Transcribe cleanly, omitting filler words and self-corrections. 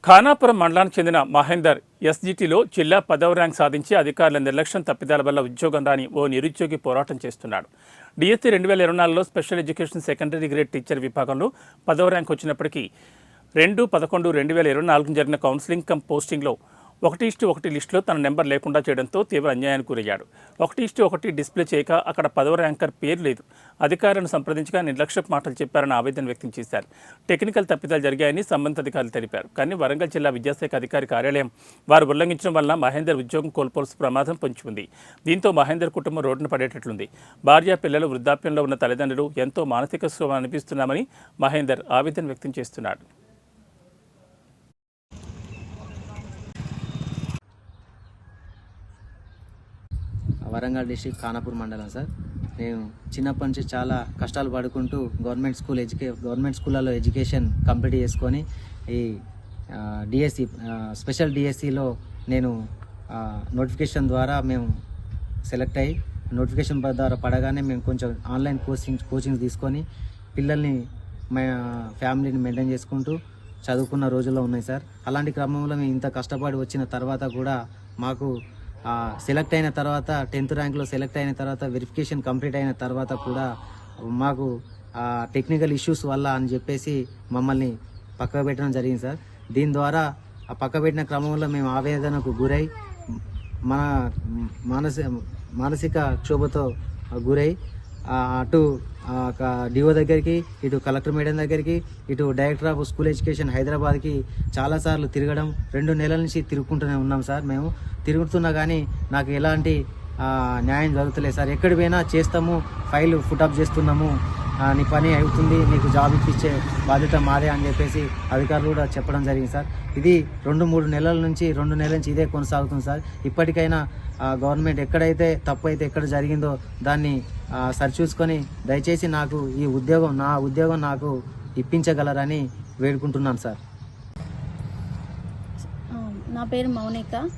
ఖానాపురం మండలానికి చెందిన మహేందర్ ఎస్జిటిలో జిల్లా 10వ ర్యాంక్ సాధించి అధికారుల నిర్లక్ష్యం తప్పిదాల వల్ల ఉద్యోగం రాని ఓ నిరుద్యోగి పోరాటం చేస్తున్నాడు. డిఎస్సి 2024లో special education secondary grade teacher విభాగంలో 10వ ర్యాంక్ వచ్చినప్పటికీ 2/11/2024 జరిగిన కౌన్సిలింగ్ కమ్ పోస్టింగ్లో 1:1 లిస్టులో తన నెంబర్ లేకుండా చేయడంతో తీవ్ర అన్యాయానికి గురయ్యాడు. 1:1 డిస్ప్లే చేయక అక్కడ 10వ ర్యాంకర్ పేరు లేదు. అధికారులను సంప్రదించగా నిర్లక్ష్యపు మాటలు చెప్పారని ఆవేదన వ్యక్తం చేశారు. టెక్నికల్ తప్పిదాలు జరిగాయని సంబంధిత అధికారులు తెలిపారు. కానీ వరంగల్ జిల్లా విద్యాశాఖ అధికారి కార్యాలయం వారు ఉల్లంఘించడం వల్ల మహేందర్ ఉద్యోగం కోల్పోవాల్సిన ప్రమాదం పొంచి ఉంది. దీంతో మహేందర్ కుటుంబం రోడ్డున పడేటట్లుంది. భార్య పిల్లలు వృద్ధాప్యంలో ఉన్న తల్లిదండ్రులు ఎంతో మానసిక శ్రమ అనిపిస్తున్నామని మహేందర్ ఆవేదన వ్యక్తం చేస్తున్నాడు. వరంగల్ డిస్ట్రిక్ట్ ఖానాపూర్ మండలం సార్. నేను చిన్నప్పటి నుంచి చాలా కష్టాలు పడుకుంటూ గవర్నమెంట్ స్కూళ్ళలో ఎడ్యుకేషన్ కంప్లీట్ చేసుకొని ఈ డిఎస్సి స్పెషల్ డిఎస్సిలో నేను నోటిఫికేషన్ ద్వారా మేము సెలెక్ట్ అయ్యి నోటిఫికేషన్ ద్వారా పడగానే మేము కొంచెం ఆన్లైన్ కోచింగ్స్ తీసుకొని పిల్లల్ని మా ఫ్యామిలీని మెయింటైన్ చేసుకుంటూ చదువుకున్న రోజుల్లో ఉన్నాయి సార్. అలాంటి క్రమంలో మేము ఇంత కష్టపడి వచ్చిన తర్వాత కూడా మాకు సెలెక్ట్ అయిన తర్వాత 10th ర్యాంక్లో సెలెక్ట్ అయిన తర్వాత వెరిఫికేషన్ కంప్లీట్ అయిన తర్వాత కూడా మాకు టెక్నికల్ ఇష్యూస్ వల్ల అని చెప్పేసి మమ్మల్ని పక్కకు పెట్టడం జరిగింది సార్. దీని ద్వారా ఆ పక్క పెట్టిన క్రమంలో మేము ఆవేదనకు గురై మన మానసిక క్షోభతో గురై అటు డిఓ దగ్గరికి, ఇటు కలెక్టర్ మేడం దగ్గరికి, ఇటు డైరెక్టర్ ఆఫ్ స్కూల్ ఎడ్యుకేషన్ హైదరాబాద్కి చాలాసార్లు తిరగడం 2 నెలల నుంచి తిరుగుకుంటూనే ఉన్నాం సార్. మేము తిరుగుతున్నా కానీ నాకు ఎలాంటి న్యాయం జరుగుతలేదు సార్. ఎక్కడి పోయినా చేస్తాము, ఫైల్ ఫుటప్ చేస్తున్నాము, నీ పని అవుతుంది, నీకు జాబ్ ఇప్పించే బాధ్యత మాదే అని చెప్పేసి అధికారులు కూడా చెప్పడం జరిగింది సార్. ఇది 2-3 నెలల నుంచి ఇదే కొనసాగుతుంది సార్. ఇప్పటికైనా గవర్నమెంట్ ఎక్కడైతే తప్పు అయితే ఎక్కడ జరిగిందో దాన్ని సరిచూసుకొని దయచేసి నాకు నా ఉద్యోగం నాకు ఇప్పించగలరని వేడుకుంటున్నాను సార్. నా పేరు మౌనిక.